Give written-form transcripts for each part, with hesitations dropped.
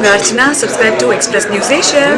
Archana. Subscribe to Express News Asia.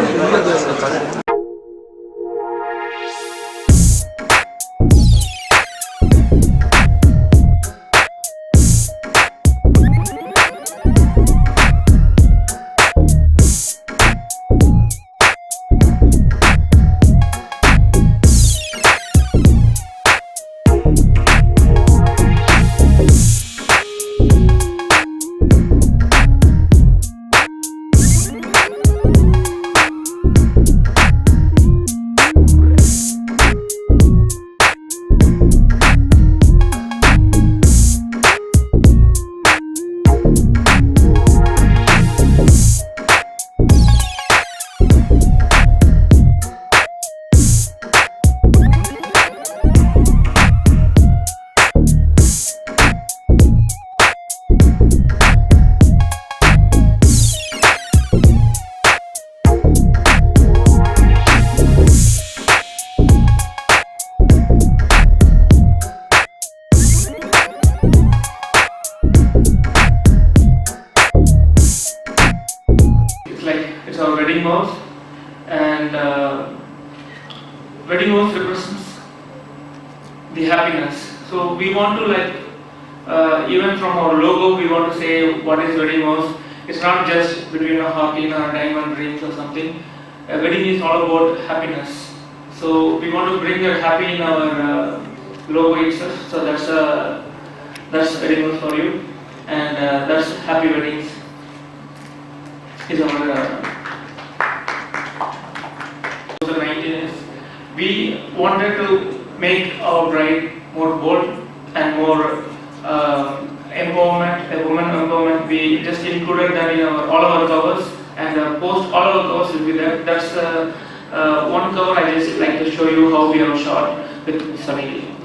It's our wedding vows, and wedding vows represents the happiness. So we want to even from our logo we want to say what is wedding vows. It's not just between a heart and a diamond rings or something. Wedding is all about happiness. So we want to bring that happy in our logo itself. So that's wedding vows for you, and that's happy weddings. Is our 2019 is we wanted to make our bride more bold and more empowerment, woman empowerment. We just included that in all our covers, and post all our covers will be there. That's one cover I just like to show you how we have shot with Sunny.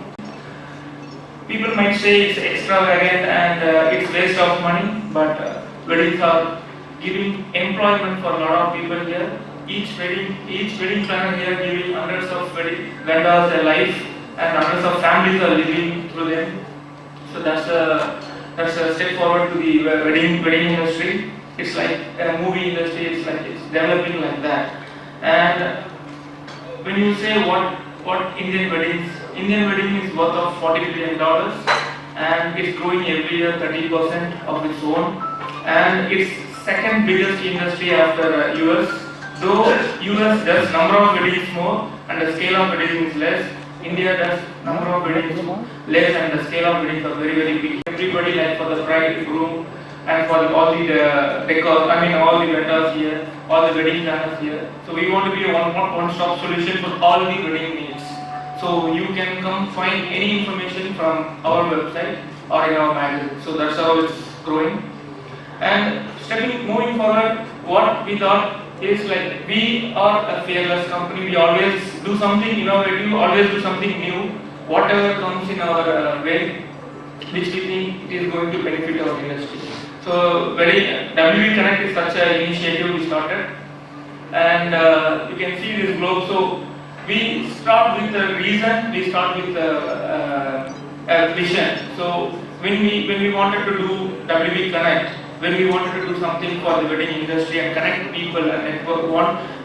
People might say it's extravagant and it's waste of money, but weddings are giving employment for a lot of people here. Each wedding planner here giving hundreds of wedding vendors a life, and hundreds of families are living through them. So that's a step forward to the wedding industry. It's like a movie industry. It's developing like that. And when you say what Indian wedding is worth of $40 billion, and it's growing every year 30% of its own, and it's second biggest industry after US. Though US does number of weddings more and the scale of weddings is less, India does number of weddings less and the scale of weddings are very very big. Everybody, like for the bride, groom, and for all the decor, all the vendors here, all the wedding planners here. So we want to be a one-stop solution for all the wedding needs. So you can come find any information from our website or in our magazine. So that's how it's growing. And moving forward, what we thought is like we are a fearless company. We always do something innovative, always do something new. Whatever comes in our way, which we think it is going to benefit our industry. So WB Connect is such an initiative we started, and you can see this globe. So we start with a reason. We start with a vision. So when we wanted to do WB Connect, when we wanted to do something for the wedding industry and connect people and network,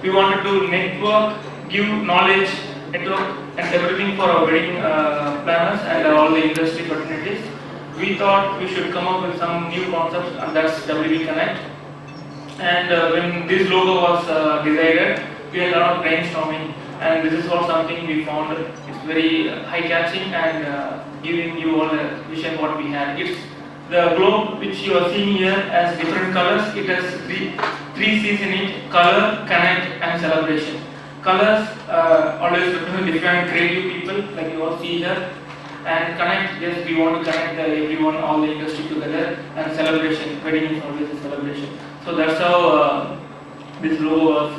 we wanted to network, give knowledge, network and everything for our wedding planners and all the industry fraternity. We thought we should come up with some new concepts, and that's WB Connect. And when this logo was decided, we had a lot of brainstorming, and this is all something we found. It's very high-catching and giving you all the vision what we had. It's the globe which you are seeing here has different colors. It has three C's in it: color, connect, and celebration. Colors always represent different creative people, like you all see here. And connect, yes, we want to connect everyone, all the industry together. And celebration, wedding is always a celebration. So that's how this logo was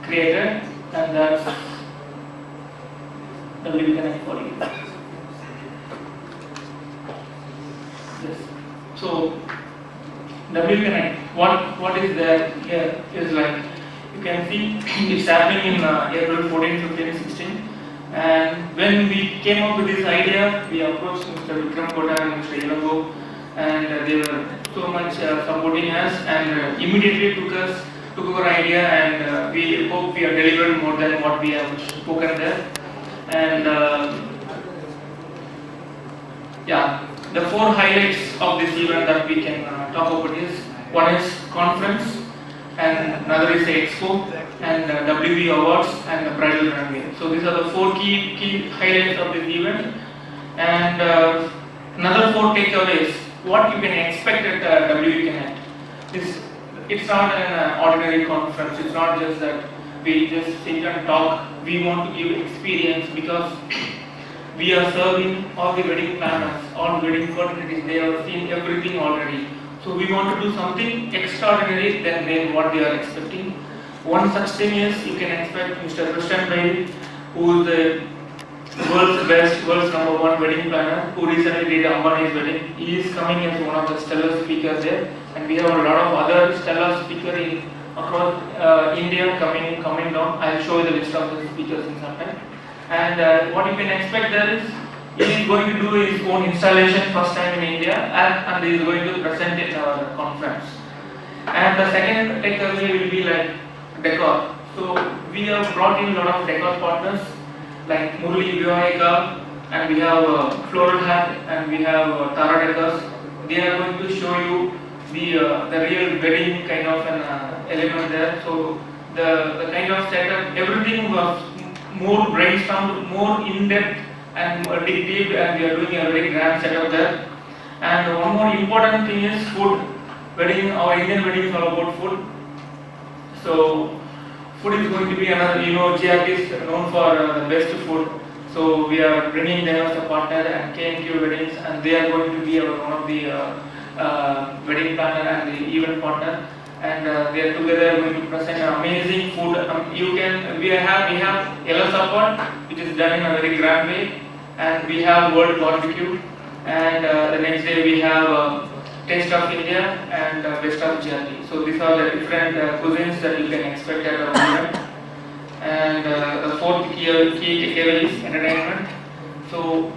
created, and that's WB Connect for you. Yes. So WB Connect, what is there here is like, you can see it's happening in April 14, 15, 16. And when we came up with this idea, we approached Mr. Vikram Kota and Mr. Ilago, and they were so much supporting us, and immediately took our idea, and we hope we have delivered more than what we have spoken there. And yeah, the four highlights of this event that we can talk about is: one is conference, and another is the expo, and WB awards, and the bridal runway. So these are the four key highlights of this event. And another four takeaways: what you can expect at WB Connect. It's not an ordinary conference. It's not just that we just sit and talk. We want to give experience, because we are serving all the wedding planners, all wedding fraternities. They have seen everything already. So we want to do something extraordinary than what they are expecting. One such thing is, you can expect Mr. Christian Bailey, who is the world's best, world's #1 wedding planner, who recently did Ambani's wedding. He is coming as one of the stellar speakers there, and we have a lot of other stellar speakers across India coming down. I'll show you the list of the speakers in some time. And what you can expect there is, he is going to do his own installation first time in India, and he is going to present in our conference. And the second takeaway will be like decor. So we have brought in a lot of decor partners like Murli Vivahika, and we have Floral Hat, and we have Tara Decors. They are going to show you the real wedding kind of an element there. So the kind of setup, everything was more brainstormed, more in depth, and deep, and we are doing a very grand setup there. And one more important thing is food. Wedding, our Indian wedding is all about food. So food is going to be another, GRT is known for the best food. So we are bringing them as a partner, and K&Q Weddings, and they are going to be one of the wedding planner and the event partner. And they are together going to present amazing food. We have yellow support, which is done in a very grand way, and we have world barbecue, and the next day we have taste of India and best of GRT. So these are the different cuisines that you can expect at our event. And the fourth key takeaway is entertainment. So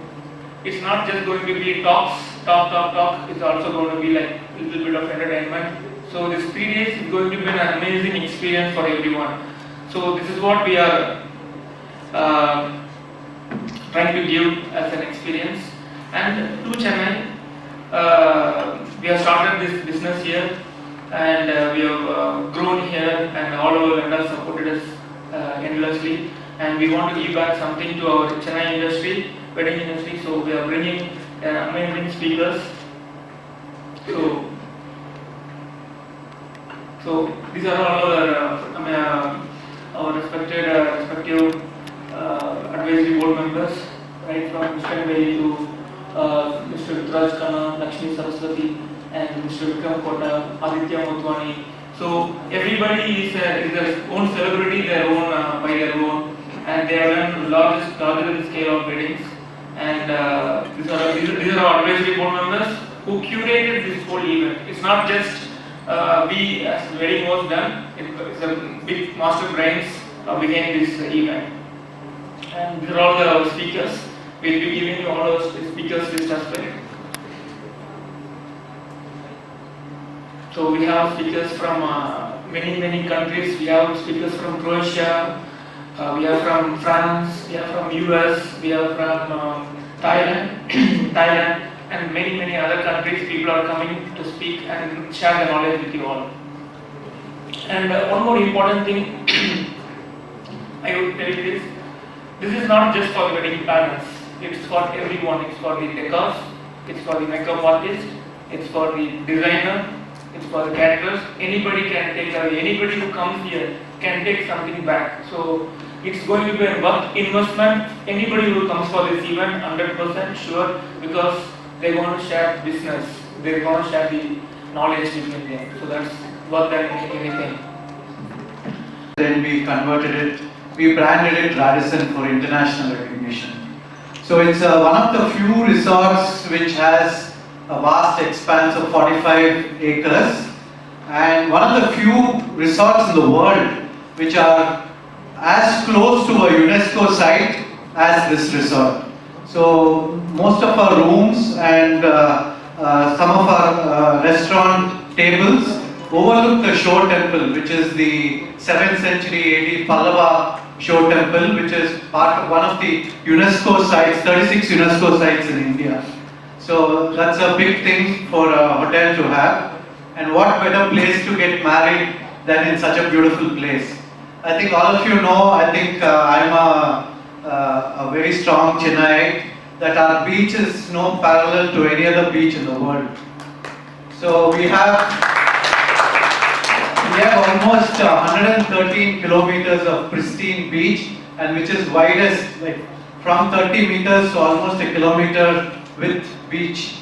it's not just going to be talk. It's also going to be like a little bit of entertainment. So this 3 days is going to be an amazing experience for everyone. So this is what we are trying to give as an experience. And to Chennai, we have started this business here, and we have grown here, and all our vendors supported us endlessly. And we want to give back something to our Chennai industry, wedding industry. So we are bringing amazing speakers. So these are all our respective advisory board members, right from Mr. Bailey to Mr. Raj Khanna, Lakshmi Saraswati, and Mr. Vikram Kota, Aditya Motwani. So everybody is their own celebrity, their own by their own, and they have done larger scale of weddings. And these are our advisory board members who curated this whole event. It's not just we as the wedding was done. It's a big master brains behind this event. And these are all our speakers. We'll be giving you all our speakers list as well. So we have speakers from many countries. We have speakers from Croatia. We have from France. We have from US. We have from Thailand, and many other countries. People are coming to speak and share their knowledge with you all. And one more important thing I would tell you is, this is not just for the wedding planners. It's for everyone. It's for the decors. It's for the makeup artist. It's for the designer. It's for the caterers. Anybody can take away. Anybody who comes here can take something back. So it's going to be a worth investment. Anybody who comes for this event, 100% sure, because they want to share business. They want to share the knowledge between them. So that's worth anything. Then we converted it. We branded it Radisson for international recognition. So it's one of the few resorts which has a vast expanse of 45 acres, and one of the few resorts in the world which are as close to a UNESCO site as this resort. So most of our rooms and some of our restaurant tables overlook the Shore Temple, which is the 7th century AD Pallava Shore Temple, which is part of one of the UNESCO sites, 36 UNESCO sites in India. So that's a big thing for a hotel to have. And what better place to get married than in such a beautiful place? I think all of you know, I think I'm a very strong Chennai, that our beach is no parallel to any other beach in the world. So we have almost 113 kilometers of pristine beach, and which is widest, like from 30 meters to almost a kilometer width beach.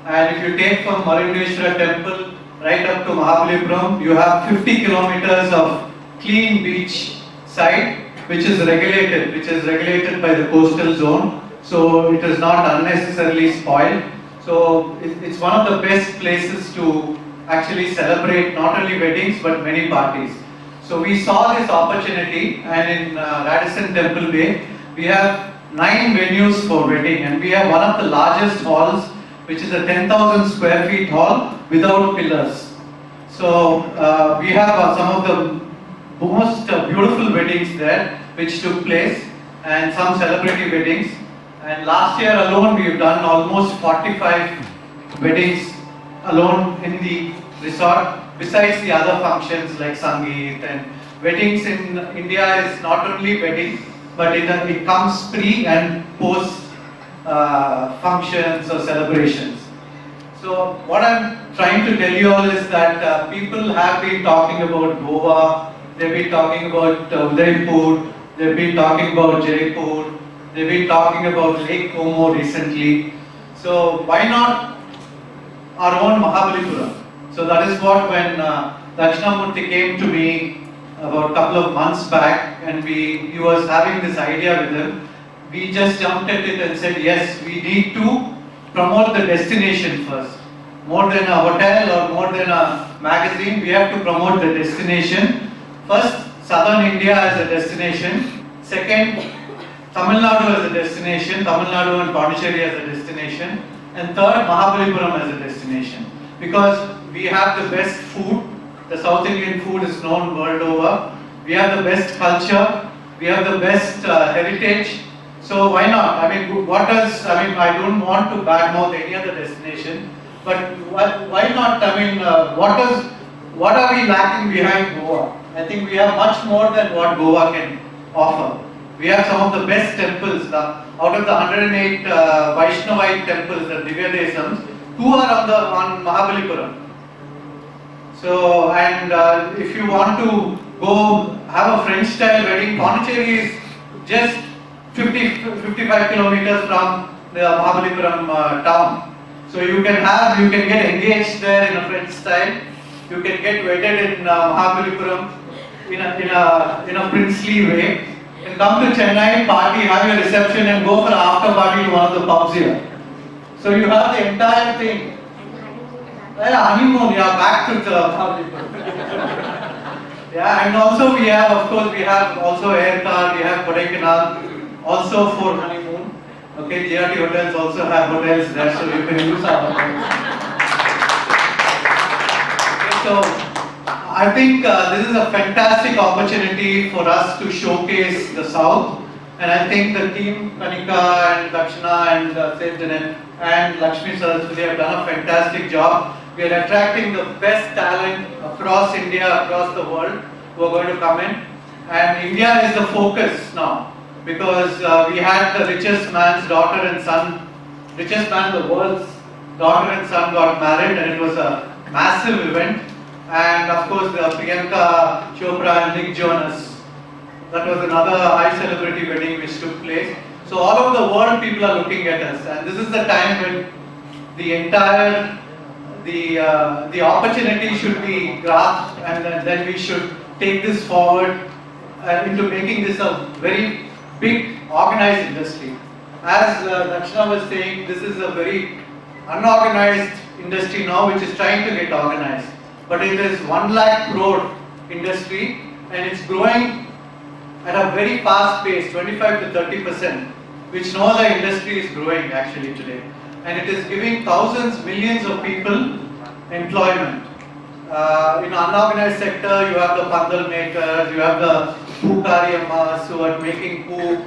And if you take from Marindeshwara temple right up to Mahabalipuram, you have 50 kilometers of clean beach side, which is regulated by the coastal zone. So it is not unnecessarily spoiled. So it's one of the best places to actually celebrate not only weddings but many parties. So we saw this opportunity, and in Radisson Temple Bay, we have 9 venues for wedding, and we have one of the largest halls, which is a 10,000 square feet hall without pillars. So we have some of the most beautiful weddings there which took place, and some celebrity weddings. And last year alone we've done almost 45 weddings alone in the resort, besides the other functions like Sangeet. And weddings in India is not only wedding, but it comes pre and post functions or celebrations. So what I'm trying to tell you all is that people have been talking about Goa, they've been talking about Udaipur, they've been talking about Jaipur, they've been talking about Lake Como recently. So why not our own Mahabalipuram? So that is what, when Dakshinamurthy came to me about a couple of months back, and he was having this idea with him, we just jumped at it and said, yes, we need to promote the destination first. More than a hotel or more than a magazine, we have to promote the destination. First, Southern India as a destination. Second, Tamil Nadu as a destination, Tamil Nadu and Pondicherry as a destination. And third, Mahabalipuram as a destination. Because we have the best food, the South Indian food is known world over. We have the best culture, we have the best heritage. So why not? I don't want to badmouth any other destination, but why not? What are we lacking behind Goa? I think we have much more than what Goa can offer. We have some of the best temples. Out of the 108 Vaishnavite temples, the Divya Desams, 2 are on Mahabalipuram. So, and if you want to go have a French style wedding, Pondicherry is just 55 kilometers from the Mahabalipuram town. So you can get engaged there in a French style. You can get wedded in Mahabalipuram in a princely way. And come to Chennai, party, have your reception, and go for an after party to one of the pubs here. So you have the entire thing. Honeymoon, yeah, back to the Mahabalipuram. Yeah, and also we have also air car, we have Kodaikanal, also for honeymoon. Okay, JRT hotels also have hotels there, so you can use our hotels. Okay, so I think this is a fantastic opportunity for us to showcase the South, and I think the team Kanika and Dakshina and Saint Janet and Lakshmi Saraswati have done a fantastic job. We are attracting the best talent across India, across the world, who are going to come in, and India is the focus now, because we had the richest man's daughter and son, richest man in the world's daughter and son got married, and it was a massive event. And of course, the Priyanka Chopra and Nick Jonas, that was another high celebrity wedding which took place. So all over the world, people are looking at us, and this is the time when the opportunity should be grasped, and then we should take this forward into making this a very big organized industry. As Dakshina was saying, this is a very unorganized industry now which is trying to get organized. But it is 1 lakh crore industry, and it's growing at a very fast pace, 25 to 30%, which no other industry is growing actually today. and it is giving thousands, millions of people employment. In unorganized sector, you have the pandal makers, you have the pookariyammas who are making poo.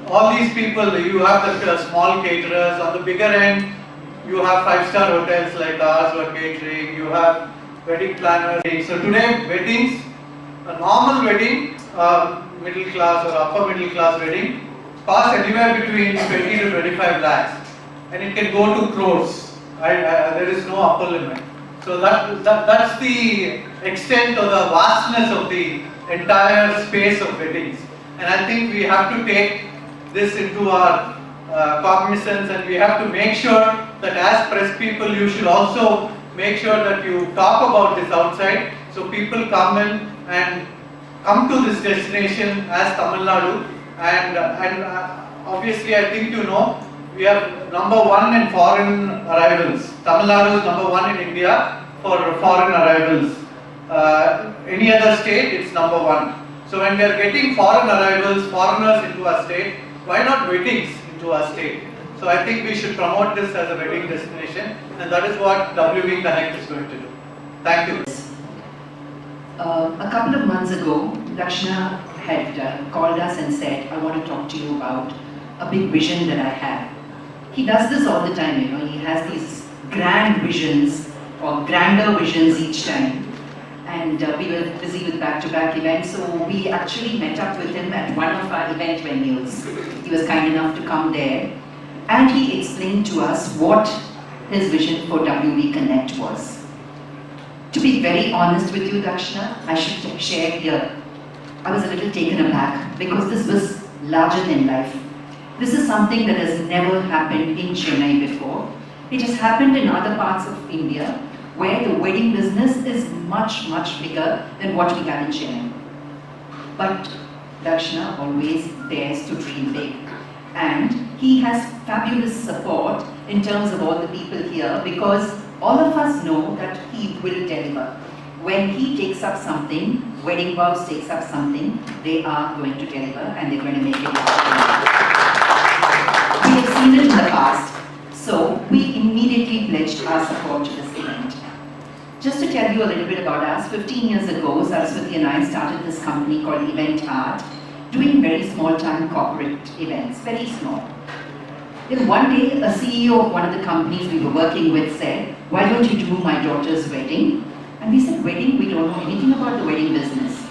All these people, you have the small caterers. On the bigger end, you have five-star hotels like ours who are catering. You have wedding planners. So today, weddings, a normal wedding, middle class or upper middle class wedding, costs anywhere between 20 to 25 lakhs, and it can go to crores. There is no upper limit. So that's the extent or the vastness of the entire space of weddings. And I think we have to take this into our cognizance, and we have to make sure that as press people you should also make sure that you talk about this outside, so people come in and come to this destination as Tamil Nadu. And obviously I think you know, we are number one in foreign arrivals. Tamil Nadu is number one in India for foreign arrivals. Any other state, it's number one. So when we are getting foreign arrivals, foreigners into our state, why not weddings into our state? So I think we should promote this as a wedding destination, and that is what WV Connect is going to do. Thank you. A couple of months ago, Dakshina had called us and said, I want to talk to you about a big vision that I have. He does this all the time, he has these grand visions or grander visions each time. And we were busy with back-to-back events, so we actually met up with him at one of our event venues. He was kind enough to come there, and he explained to us what his vision for WV Connect was. To be very honest with you, Dakshina, I should share here, I was a little taken aback because this was larger than life. This is something that has never happened in Chennai before. It has happened in other parts of India where the wedding business is much, much bigger than what we have in Chennai. But Dakshina always dares to dream big. And he has fabulous support in terms of all the people here, because all of us know that he will deliver. When he takes up something, Wedding Vows takes up something, they are going to deliver and they're going to make it happen. We have seen it in the past, so we immediately pledged our support to this event. Just to tell you a little bit about us, 15 years ago, Saraswati and I started this company called Event Art, doing very small-time corporate events, very small. Then one day, a CEO of one of the companies we were working with said, why don't you do my daughter's wedding? And we said, wedding? We don't know anything about the wedding business.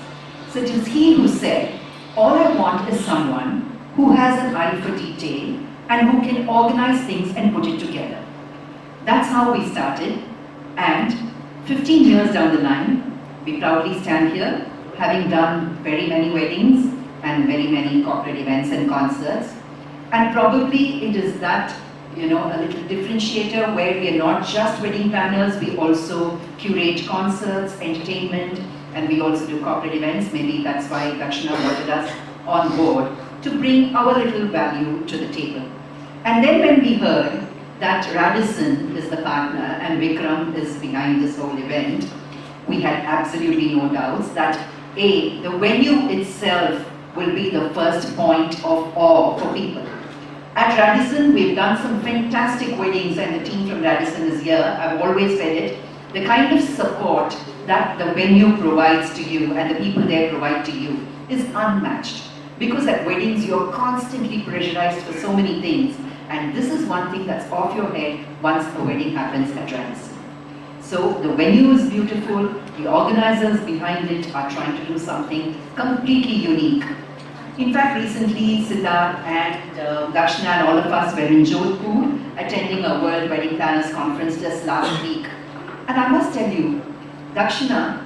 So it was he who said, all I want is someone who has an eye for detail and who can organize things and put it together. That's how we started, and 15 years down the line, we proudly stand here, having done very many weddings and very many corporate events and concerts. And probably it is that, a little differentiator where we are not just wedding planners, we also curate concerts, entertainment, and we also do corporate events. Maybe that's why Dakshina wanted us on board to bring our little value to the table. And then when we heard that Radisson is the partner and Vikram is behind this whole event, we had absolutely no doubts that A, the venue itself will be the first point of awe for people. At Radisson, we've done some fantastic weddings, and the team from Radisson is here. I've always said it. The kind of support that the venue provides to you and the people there provide to you is unmatched. Because at weddings, you're constantly pressurized for so many things. And this is one thing that's off your head once a wedding happens at Radisson. So the venue is beautiful. The organizers behind it are trying to do something completely unique. In fact, recently, Siddharth and Dakshina and all of us were in Jodhpur attending a World Wedding Planners Conference just last week. And I must tell you, Dakshina,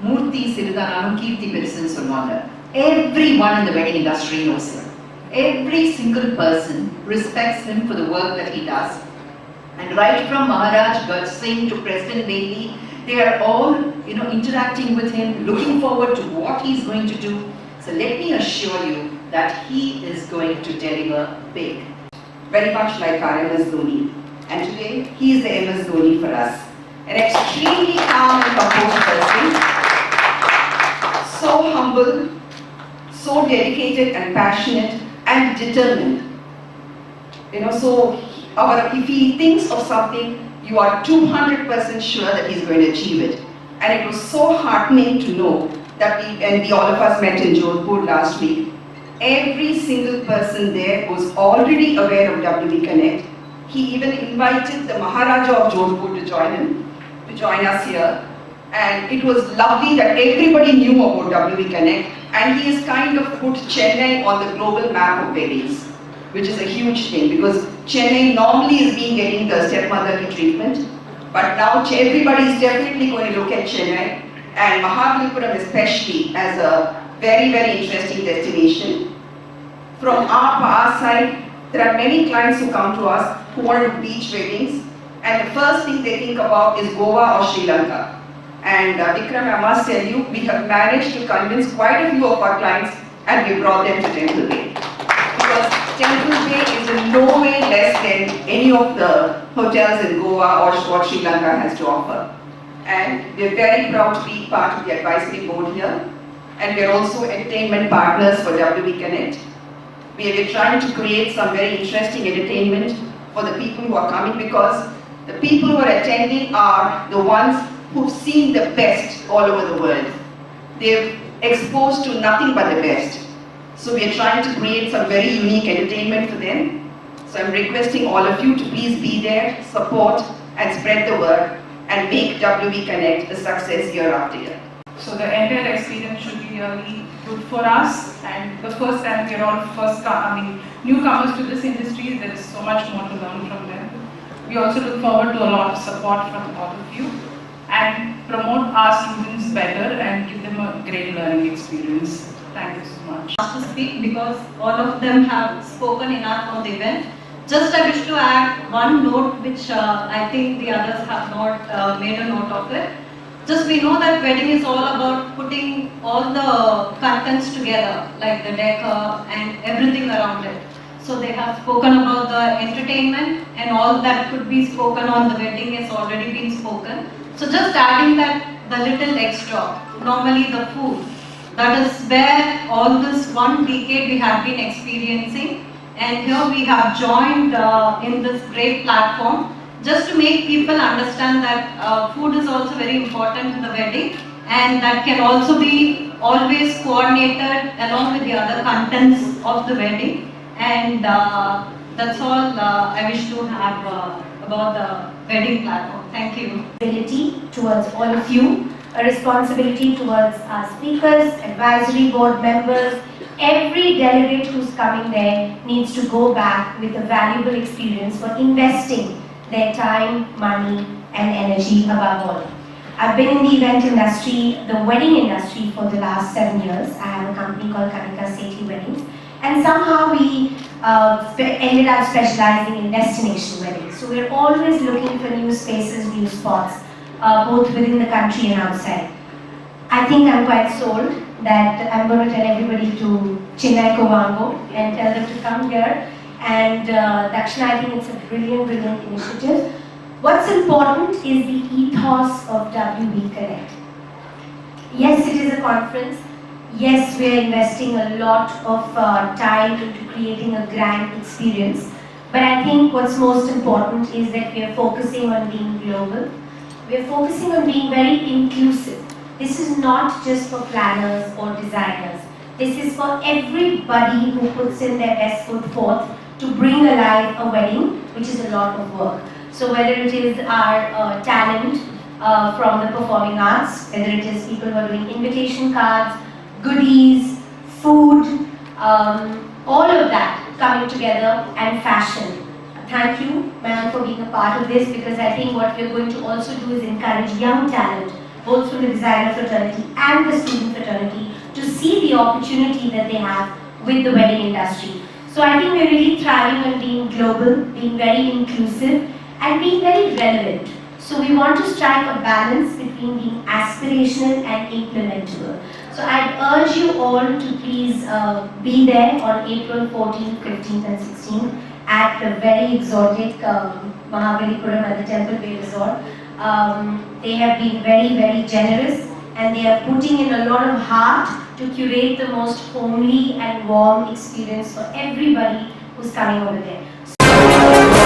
Murthy, Sirudananu, Kirti Pilsen, Solwanda, everyone in the wedding industry knows him. Every single person respects him for the work that he does. And right from Maharaj Gaj Singh to President Bailey, they are all, interacting with him, looking forward to what he's going to do. So let me assure you that he is going to deliver big. Very much like our MS Dhoni. And today, he is the MS Dhoni for us. An extremely calm and composed person. So humble, so dedicated and passionate and determined. So if he thinks of something, you are 200% sure that he's going to achieve it. And it was so heartening to know that all of us met in Jodhpur last week. Every single person there was already aware of WB Connect. He even invited the Maharaja of Jodhpur to join us here. And it was lovely that everybody knew about WB Connect, and he has kind of put Chennai on the global map of weddings, which is a huge thing because Chennai normally is getting the stepmotherly treatment, but now everybody is definitely going to look at Chennai and Mahabalipuram especially as a very, very interesting destination. From our side, there are many clients who come to us who want to do beach weddings, and the first thing they think about is Goa or Sri Lanka. And Vikram, I must tell you, we have managed to convince quite a few of our clients and we brought them to Temple Bay. Because Temple Bay is in no way less than any of the hotels in Goa or what Sri Lanka has to offer. And we're very proud to be part of the advisory board here. And we're also entertainment partners for WB Connect. We're trying to create some very interesting entertainment for the people who are coming because the people who are attending are the ones who've seen the best all over the world. They're exposed to nothing but the best. So we're trying to create some very unique entertainment for them. So I'm requesting all of you to please be there, support and spread the word and make WB Connect a success year after year. So the entire experience should be really good for us, and the first time we're all newcomers to this industry, there is so much more to learn from them. We also look forward to a lot of support from all of you and promote our students better and give them a great learning experience. Thank you so much. To speak because all of them have spoken enough on the event. Just I wish to add one note which I think the others have not made a note of it. Just we know that wedding is all about putting all the contents together, like the decor and everything around it. So they have spoken about the entertainment and all that could be spoken on the wedding has already been spoken. So just adding that the little extra, normally the food, that is where all this 1 decade we have been experiencing, and here we have joined in this great platform just to make people understand that food is also very important in the wedding, and that can also be always coordinated along with the other contents of the wedding. And that's all I wish to have about the wedding platform. Thank you. Responsibility towards all of you, a responsibility towards our speakers, advisory board members. Every delegate who's coming there needs to go back with a valuable experience for investing their time, money and energy above all. I've been in the event industry, the wedding industry for the last 7 years. I have a company called Kanika Sethi Weddings, and somehow we ended up specializing in destination weddings. So we're always looking for new spaces, new spots, both within the country and outside. I think I'm quite sold that I'm going to tell everybody to Chennai Kovango and tell them to come here. And Dakshina, I think it's a brilliant, brilliant initiative. What's important is the ethos of WB Connect. Yes, it is a conference. Yes, we are investing a lot of time into creating a grand experience. But I think what's most important is that we are focusing on being global. We are focusing on being very inclusive. This is not just for planners or designers. This is for everybody who puts in their best foot forth to bring alive a wedding, which is a lot of work. So whether it is our talent from the performing arts, whether it is people who are doing invitation cards, goodies, food, all of that coming together, and fashion. Thank you, ma'am, for being a part of this, because I think what we're going to also do is encourage young talent, both from the designer fraternity and the student fraternity, to see the opportunity that they have with the wedding industry. So I think we're really thriving on being global, being very inclusive, and being very relevant. So we want to strike a balance between being aspirational and implementable. So I'd urge you all to please be there on April 14th, 15th and 16th at the very exotic Mahabalipuram at the Temple Bay Resort. They have been very, very generous, and they are putting in a lot of heart to curate the most homely and warm experience for everybody who's coming over there. Thank you.